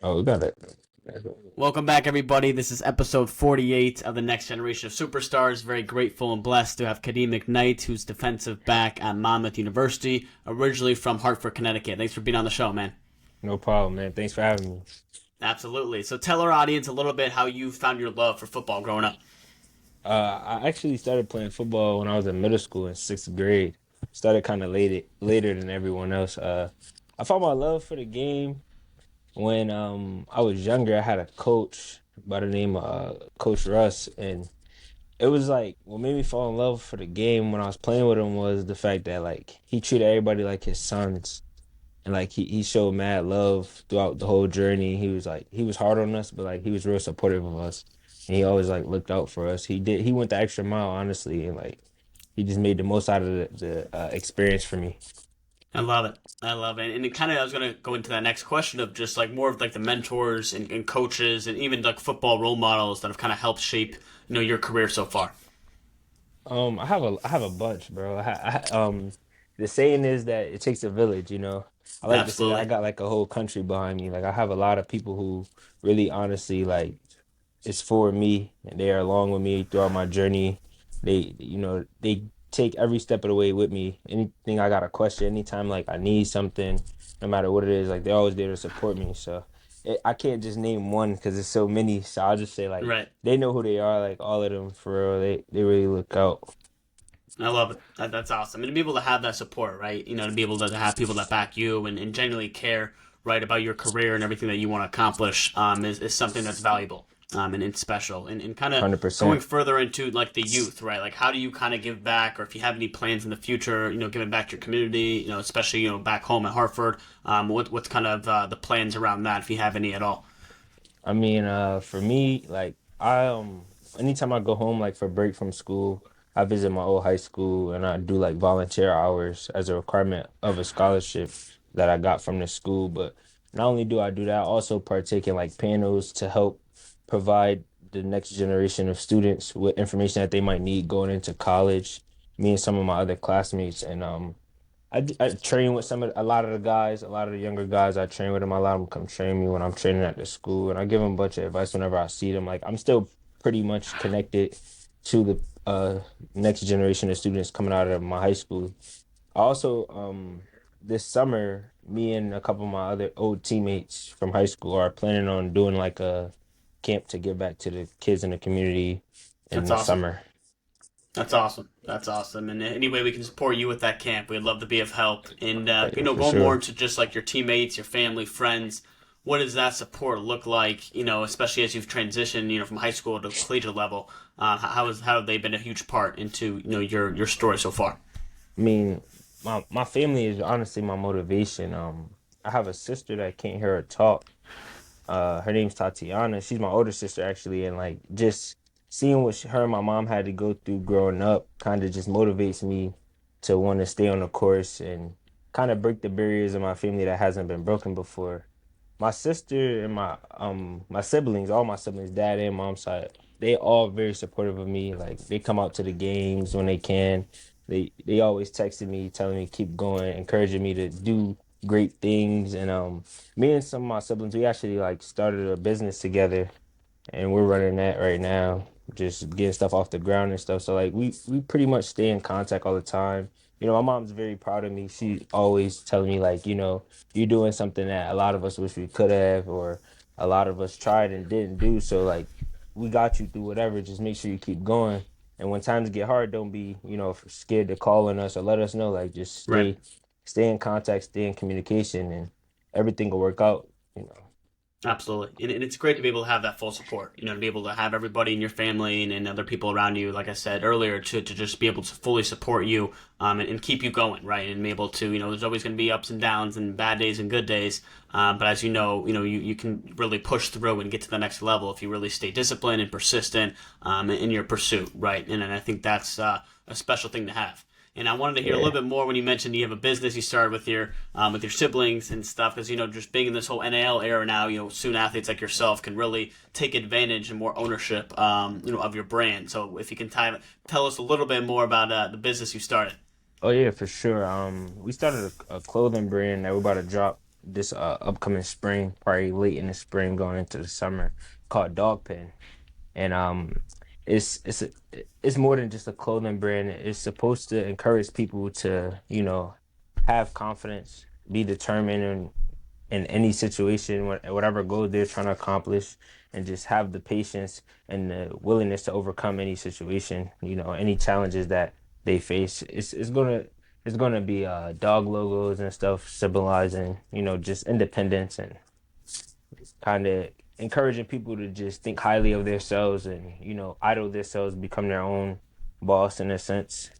Oh, we got it. Welcome back, everybody. This is episode 48 of the Next Generation of Superstars. Very grateful and blessed to have Kadeem McKnight, who's defensive back at Monmouth University, originally from Hartford, Connecticut. Thanks for being on the show, man. No problem, man. Thanks for having me. Absolutely. So tell our audience a little bit how you found your love for football growing up. I actually started playing football when I was in middle school in sixth grade. Started kind of later than everyone else. I found my love for the game when I was younger. I had a coach by the name of Coach Russ, and it was like what made me fall in love for the game when I was playing with him was the fact that like he treated everybody like his sons. And like he showed mad love throughout the whole journey. He was hard on us, but like he was real supportive of us. And he always like looked out for us. He went the extra mile, honestly, and like he just made the most out of the experience for me. I love it. I love it. And it kind of, I was going to go into that next question of just like more of like the mentors and coaches and even like football role models that have kind of helped shape, your career so far. I have a bunch, bro. The saying is that it takes a village, you know. I like to say that I Absolutely. got like a whole country behind me. Like I have a lot of people who really honestly like it's for me and they are along with me throughout my journey. They take every step of the way with me. Anything I got a question, anytime like I need something, no matter what it is, like they're always there to support me. So I can't just name one because there's so many. So I'll just say like Right. they know who they are, like all of them for real. They really look out. I love it. That's awesome. And to be able to have that support, right? To be able to have people that back you and genuinely care, right, about your career and everything that you want to accomplish is something that's valuable and it's special. And kind of going 100%. further into like the youth, right? Like how do you kind of give back or if you have any plans in the future, giving back to your community, especially, back home at Hartford, what's kind of the plans around that if you have any at all? I mean, for me, like anytime I go home, like for break from school, I visit my old high school and I do like volunteer hours as a requirement of a scholarship that I got from the school. But not only do I do that, I also partake in like panels to help provide the next generation of students with information that they might need going into college. Me and some of my other classmates, and I train with a lot of the guys, a lot of the younger guys. I train with them. I allow them to come train me when I'm training at the school, and I give them a bunch of advice whenever I see them. Like I'm still pretty much connected to the next generation of students coming out of my high school. I also this summer, me and a couple of my other old teammates from high school are planning on doing like a camp to give back to the kids in the community in That's the awesome. summer. That's awesome. That's awesome. And any way we can support you with that camp, we'd love to be of help. And Yeah, for going more sure. into just like your teammates, your family, friends. What does that support look like? Especially as you've transitioned, from high school to collegiate level. How have they been a huge part into your story so far? I mean, my family is honestly my motivation. I have a sister that can't hear her talk. Her name's Tatiana. She's my older sister actually, and like just seeing what her and my mom had to go through growing up kind of just motivates me to want to stay on the course and kind of break the barriers in my family that hasn't been broken before. My sister and my siblings, all my siblings, dad and mom side, they all very supportive of me. Like they come out to the games when they can. They always texting me, telling me keep going, encouraging me to do great things. And me and some of my siblings, we actually like started a business together and we're running that right now, just getting stuff off the ground and stuff. So like we pretty much stay in contact all the time. You know, my mom's very proud of me. She always telling me like, you're doing something that a lot of us wish we could have, or a lot of us tried and didn't do. So like, we got you through whatever. Just make sure you keep going. And when times get hard, don't be, scared to call on us or let us know. Like, just Right. stay in contact, stay in communication, and everything will work out. You know. Absolutely. And it's great to be able to have that full support, to be able to have everybody in your family and other people around you, like I said earlier, to just be able to fully support you and keep you going, right? And be able to, there's always going to be ups and downs and bad days and good days. But as you can really push through and get to the next level if you really stay disciplined and persistent in your pursuit, right? And I think that's a special thing to have. And I wanted to hear a little Yeah. bit more when you mentioned you have a business you started with your siblings and stuff, because just being in this whole NAL era now, student athletes like yourself can really take advantage and more ownership, of your brand. So if you can tell us a little bit more about the business you started. Oh yeah, for sure. We started a clothing brand that we're about to drop. this upcoming spring, probably late in the spring, going into the summer, called Dog Pen, and it's more than just a clothing brand. It's supposed to encourage people to have confidence, be determined, and in any situation, whatever goal they're trying to accomplish, and just have the patience and the willingness to overcome any situation, any challenges that they face. It's gonna be dog logos and stuff symbolizing, just independence and kind of encouraging people to just think highly of themselves and, idol themselves, become their own boss in a sense.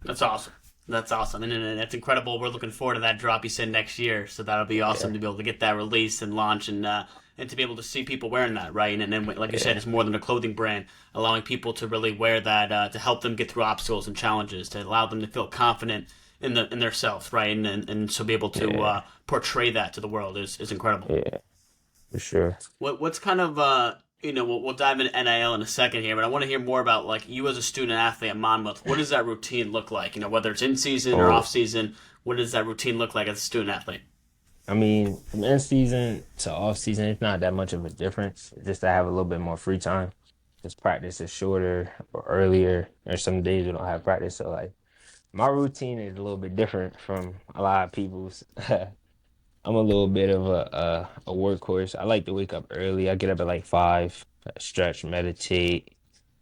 That's awesome. That's awesome, and that's incredible. We're looking forward to that drop you said next year. So that'll be awesome Yeah, to be able to get that release and launch, and to be able to see people wearing that, right? And then, like you said, yeah, it's more than a clothing brand, allowing people to really wear that to help them get through obstacles and challenges, to allow them to feel confident in their self, right? And so be able to yeah, portray that to the world is incredible. yeah, for sure. What's kind of we'll dive into NIL in a second here, but I want to hear more about like you as a student athlete at Monmouth. What does that routine look like? Whether it's in season or Oh, off season, what does that routine look like as a student athlete? I mean, from in season to off season, it's not that much of a difference. It's just I have a little bit more free time. Just practice is shorter or earlier, or some days we don't have practice. So like my routine is a little bit different from a lot of people's. I'm a little bit of a workhorse. I like to wake up early. I get up at like 5, stretch, meditate,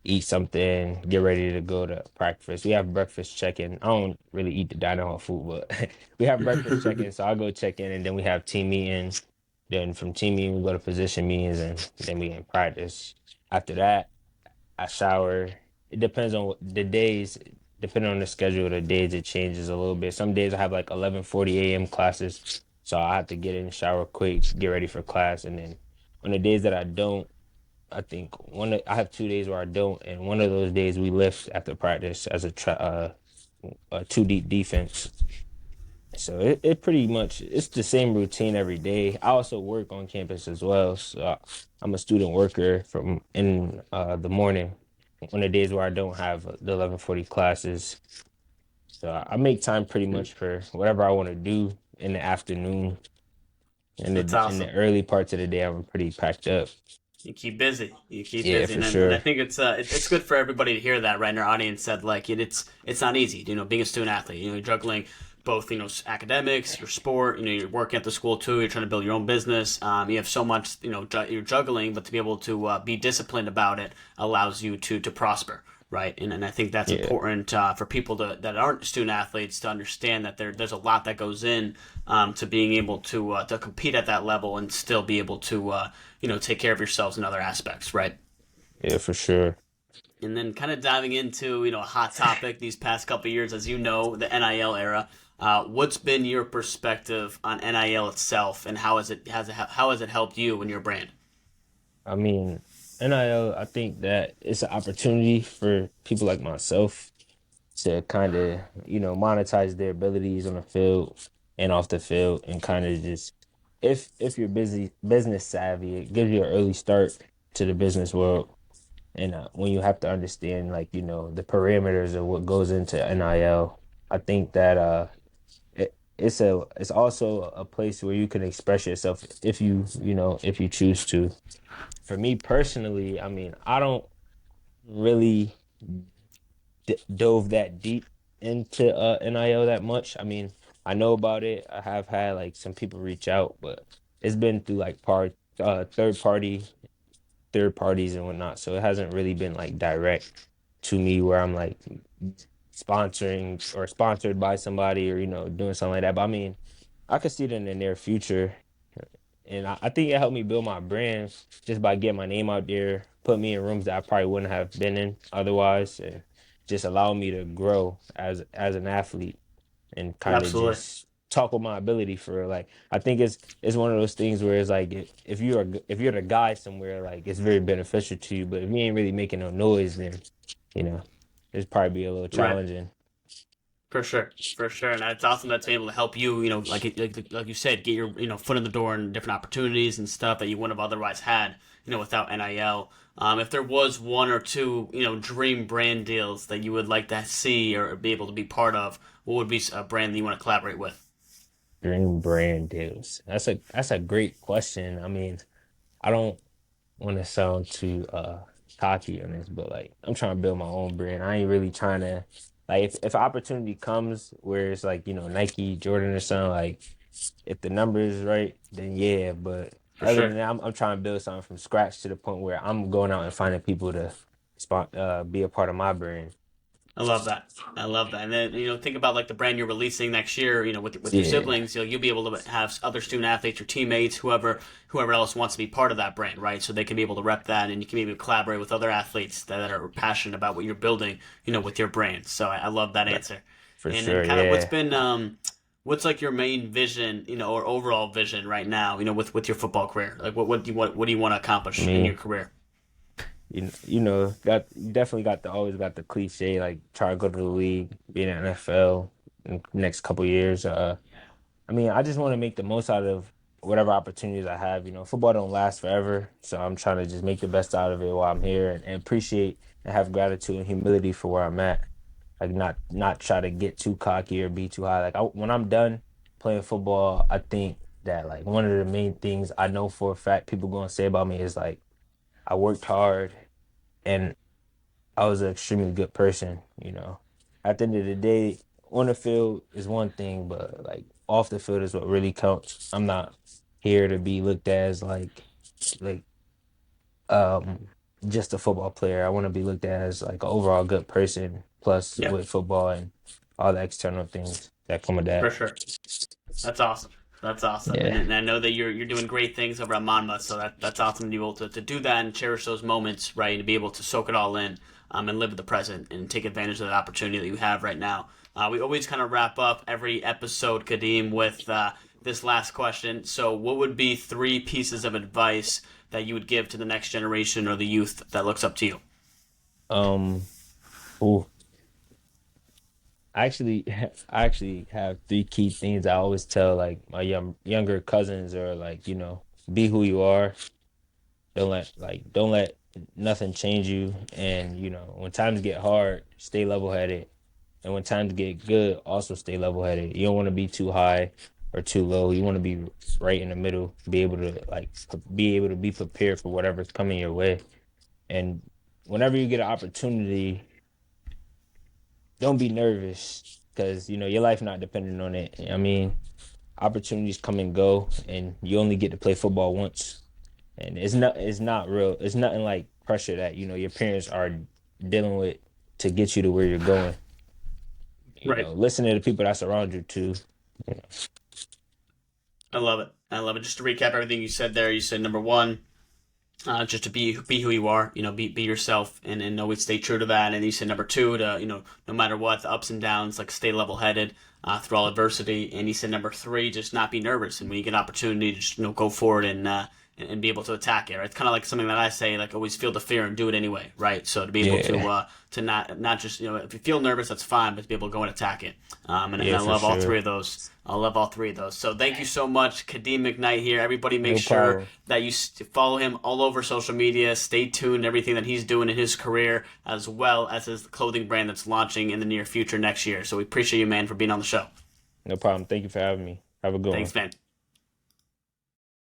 eat something, get ready to go to breakfast. We have breakfast check-in. I don't really eat the dining hall food, but we have breakfast check-in. So I go check in, and then we have team meetings. Then from team meeting, we go to position meetings, and then we in practice. After that, I shower. It depends on the days. Depending on the schedule of the days, it changes a little bit. Some days I have like 11:40 a.m. classes, so I have to get in, shower quick, get ready for class, and then on the days that I don't, I think I have 2 days where I don't, and one of those days we lift after practice as a two deep defense. So it pretty much it's the same routine every day. I also work on campus as well, so I'm a student worker from in the morning on the days where I don't have the 11:40 classes. So I make time pretty much for whatever I want to do in the afternoon. And That's in the awesome. early parts of the day, I'm pretty packed up. You keep busy. You keep Yeah, busy, for and I sure. think it's good for everybody to hear that, right? And our audience said like it's not easy, being a student athlete. You're juggling both academics, your sport. You're working at the school too. You're trying to build your own business. You have so much you're juggling, but to be able to be disciplined about it allows you to prosper. Right, and I think that's Yeah, important for people that aren't student athletes to understand that there's a lot that goes in to being able to compete at that level and still be able to take care of yourselves in other aspects, right? yeah, for sure. And then kind of diving into a hot topic these past couple of years, as you know, the NIL era. What's been your perspective on NIL itself, and how has it helped you and your brand? I mean, NIL, I think that it's an opportunity for people like myself to kind of monetize their abilities on the field and off the field, and kind of just if you're busy business savvy, it gives you an early start to the business world. And when you have to understand like the parameters of what goes into NIL, I think that it's also a place where you can express yourself if you choose to. For me personally, I mean, I don't really dove that deep into NIL that much. I mean, I know about it. I have had like some people reach out, but it's been through like third parties and whatnot. So it hasn't really been like direct to me where I'm like sponsoring or sponsored by somebody or doing something like that. But I mean, I could see it in the near future, and I think it helped me build my brand just by getting my name out there, put me in rooms that I probably wouldn't have been in otherwise, and just allow me to grow as an athlete and kind of Absolutely. just talk with my ability for real. Like I think it's one of those things where it's like if you're the guy somewhere, like it's very beneficial to you, but if you ain't really making no noise, then you know it's probably be a little Right. challenging. For sure, for sure, and it's awesome that's been able to help you, like you said, get your foot in the door and different opportunities and stuff that you wouldn't have otherwise had, without NIL. If there was one or two, dream brand deals that you would like to see or be able to be part of, what would be a brand that you want to collaborate with? Dream brand deals. That's a great question. I mean, I don't want to sound too cocky on this, but like I'm trying to build my own brand. I ain't really trying to like if opportunity comes where it's like, Nike, Jordan or something, like if the number is right, then yeah. But For other sure. than that, I'm trying to build something from scratch to the point where I'm going out and finding people to be a part of my brand. I love that. I love that. And then, think about like the brand you're releasing next year, with your Yeah, siblings, you'll be able to have other student athletes, your teammates, whoever else wants to be part of that brand, right? So they can be able to rep that, and you can maybe collaborate with other athletes that are passionate about what you're building, with your brand. So I love that right. answer. For And sure. kind of Yeah. what's like your main vision, or overall vision right now, with your football career? Like what do you want to I accomplish in your mean, career? you definitely got the always got the cliche like try to go to the league, be in the NFL in the next couple years. I mean, I just want to make the most out of whatever opportunities I have. Football don't last forever, so I'm trying to just make the best out of it while I'm here and appreciate and have gratitude and humility for where I'm at. Like not try to get too cocky or be too high. Like when I'm done playing football, I think that like one of the main things I know for a fact people gonna say about me is like I worked hard and I was an extremely good person. At the end of the day, on the field is one thing, but like off the field is what really counts. I'm not here to be looked at as like um just a football player. I want to be looked at as like an overall good person, plus Yeah, with football and all the external things that come with for that. sure. That's awesome. That's awesome. And, Yeah. and I know that you're doing great things over at Monmouth, so that's awesome to be able to do that and cherish those moments, right? And to be able to soak it all in, and live in the present and take advantage of that opportunity that you have right now. We always kind of wrap up every episode, Kadeem, with this last question. So, what would be three pieces of advice that you would give to the next generation or the youth that looks up to you? Um. Ooh, I actually have three key things I always tell like my younger cousins or like be who you are. Don't let nothing change you. And when times get hard, stay level headed. And when times get good, also stay level headed. You don't want to be too high or too low. You want to be right in the middle. Be able to be prepared for whatever's coming your way. And whenever you get an opportunity, don't be nervous because your life not dependent on it. I mean, opportunities come and go, and you only get to play football once. And it's not real. It's nothing like pressure that your parents are dealing with to get you to where you're going. Right. Listen to the people that surround you too. You know. I love it. I love it. Just to recap everything you said there, you said number one, just to be who you are, be yourself, and always stay true to that. And you said number two, to no matter what, the ups and downs, like stay level headed through all adversity. And you said number three, just not be nervous, and when you get an opportunity, just go forward and be able to attack it. Right? It's kind of like something that I say, like always feel the fear and do it anyway, right? So to be able Yeah, to not just if you feel nervous, that's fine, but to be able to go and attack it. And yeah, I for love all sure. three of those. I love all three of those. So thank you so much, Kadeem McKnight here. Everybody make No sure problem. that you follow him all over social media. Stay tuned, everything that he's doing in his career, as well as his clothing brand that's launching in the near future next year. So we appreciate you, man, for being on the show. No problem. Thank you for having me. Have a good one. Thanks, man.